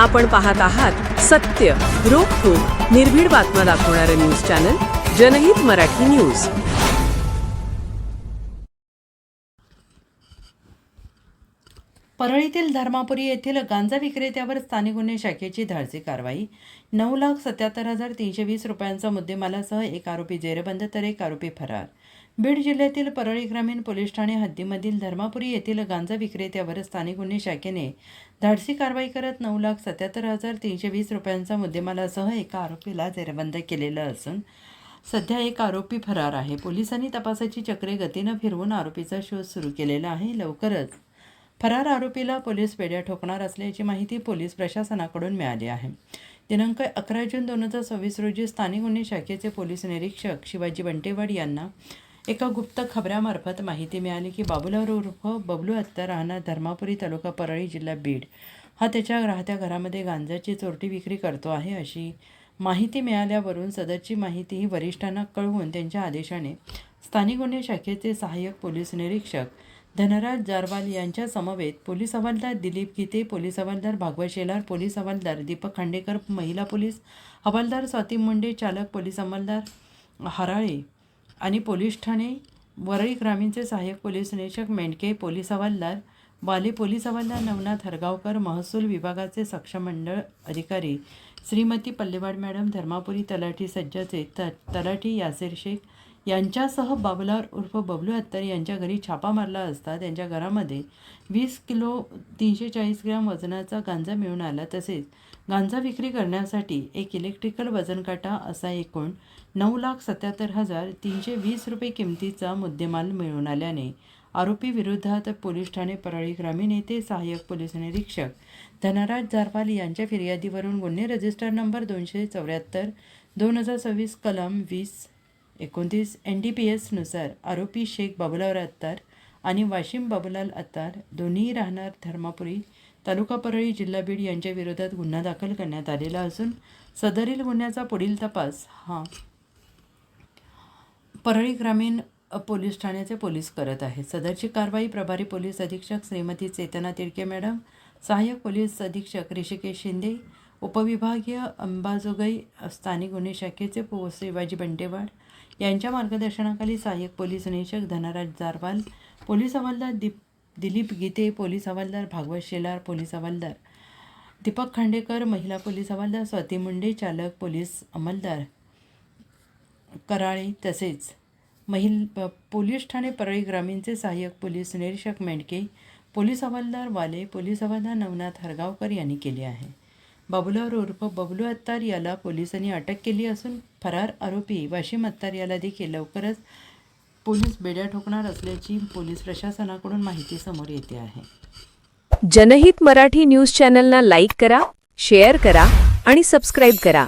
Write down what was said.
आपण पाहत आहात सत्य, रोखठोक, निर्भीड बातम्या दाखवणारे न्यूज चॅनल जनहित मराठी न्यूज। परळीतील धर्मापुरी येथील गांजा विक्रेत्यावर स्थानिक गुन्हे शाखेची धाडसी कारवाई। 9,77,320 रुपयांचा मुद्देमालासह एक आरोपी जेरबंद तर एक आरोपी फरार। बीड जिल्ह्यातील परळी ग्रामीण पोलीस ठाणे हद्दीमधील धर्मापुरी येथील गांजा विक्रेत्यावर स्थानिक गुन्हे शाखेने धाडसी कारवाई करत 9,77,320 रुपयांचा मुद्देमालासह एका आरोपीला जेरबंद केलेलं असून सध्या एक आरोपी फरार आहे। पोलिसांनी तपासाची चक्रे गतीनं फिरवून आरोपीचा शोध सुरू केलेला आहे। लवकरच फरार आरोपीला पोलीस बेड्या ठोकणार असल्याची माहिती पोलीस प्रशासनाकडून मिळाली आहे। दिनांक 11 जून 2026 रोजी स्थानिक गुन्हे शाखेचे पोलीस निरीक्षक शिवाजी बंटेवाड यांना एका गुप्त खबऱ्यामार्फत माहिती मिळाली की बाबूलाल उर्फ बबलू अत्तर राहणार धर्मापुरी तालुका परळी जिल्हा बीड हा त्याच्या राहत्या घरामध्ये गांजाची चोरटी विक्री करतो आहे अशी माहिती मिळाल्यावरून सदरची माहिती ही वरिष्ठांना कळवून त्यांच्या आदेशाने स्थानिक गुन्हे शाखेचे सहाय्यक पोलीस निरीक्षक धनराज जारवाल यांच्या समवेत पोलीस हवालदार दिलीप गीते, पोलीस हवालदार भागवत शेलार, पोलीस हवालदार दीपक खांडेकर, महिला पोलीस हवालदार स्वाती मुंडे, चालक पोलीस हवालदार हराळे आणि पोलीस ठाणे वरळी ग्रामीणचे सहाय्यक पोलीस निरीक्षक मेंढके, पोलीस हवालदार वाले, पोलीस हवालदार नवनाथ हरगावकर, महसूल विभागाचे सक्षम मंडळ अधिकारी श्रीमती पल्लेवाड मॅडम, धर्मापुरी तलाठी सज्जाचे तलाठी यासीर शेख यांच्यासह बाबूलाल उर्फ बबलू अत्तर यांच्या घरी छापा मारला असता त्यांच्या घरामध्ये 20 किलो 340 ग्रॅम वजनाचा गांजा मिळून आला। तसेच गांजा विक्री करण्यासाठी एक इलेक्ट्रिकल वजनकाटा असा एकूण 9,77,320 रुपये किमतीचा मुद्देमाल मिळून आल्याने आरोपी विरोधात पोलीस ठाणे परळी ग्रामीण येथे सहाय्यक पोलीस निरीक्षक धनराज जारवाल यांच्या फिर्यादीवरून गुन्हे रजिस्टर नंबर 274/2026 कलम 20-29 NDPS नुसार आरोपी शेख बाबूलाल अत्तर आणि वाशिम बाबूलाल अत्तर दोन्ही राहणार धर्मापुरी तालुका परळी जिल्हा बीड यांच्या विरोधात गुन्हा दाखल करण्यात आलेला असून सदरील गुन्ह्याचा पुढील तपास हा परळी ग्रामीण पोलीस ठाण्याचे पोलीस करत आहेत। सदरची कारवाई प्रभारी पोलीस अधीक्षक श्रीमती चेतना तिडके मॅडम, सहाय्यक पोलीस अधीक्षक ऋषिकेश शिंदे, उपविभागीय अंबाजोगाई स्थानिक गुन्हे शाखेचे शिवाजी बंटेवाड यांच्या मार्गदर्शनाखाली सहाय्यक पोलीस निरीक्षक धनराज जारवाल, पोलीस हवालदार दिलीप गीते, पोलीस हवालदार भागवत शेलार, पोलीस हवालदार दीपक खांडेकर, महिला पोलीस हवालदार स्वाती मुंडे, चालक पोलीस अंमलदार कराळे तसेच पोलीस ठाणे परळी ग्रामीणचे सहाय्यक पोलीस निरीक्षक मेंढके, पोलीस हवालदार वाले, पोलीस हवालदार नवनाथ हरगावकर यांनी केले आहे। बाबूलाल उर्फ बबलू अत्तर याला पोलिसांनी अटक केली असून फरार आरोपी वाशिम अत्तर याला देखील लवकरच पोलीस बेड्या ठोकणार असल्याची पोलीस प्रशासनाकडून माहिती समोर येते आहे। जनहित मराठी न्यूज चॅनलला लाईक करा, शेअर करा आणि सबस्क्राईब करा।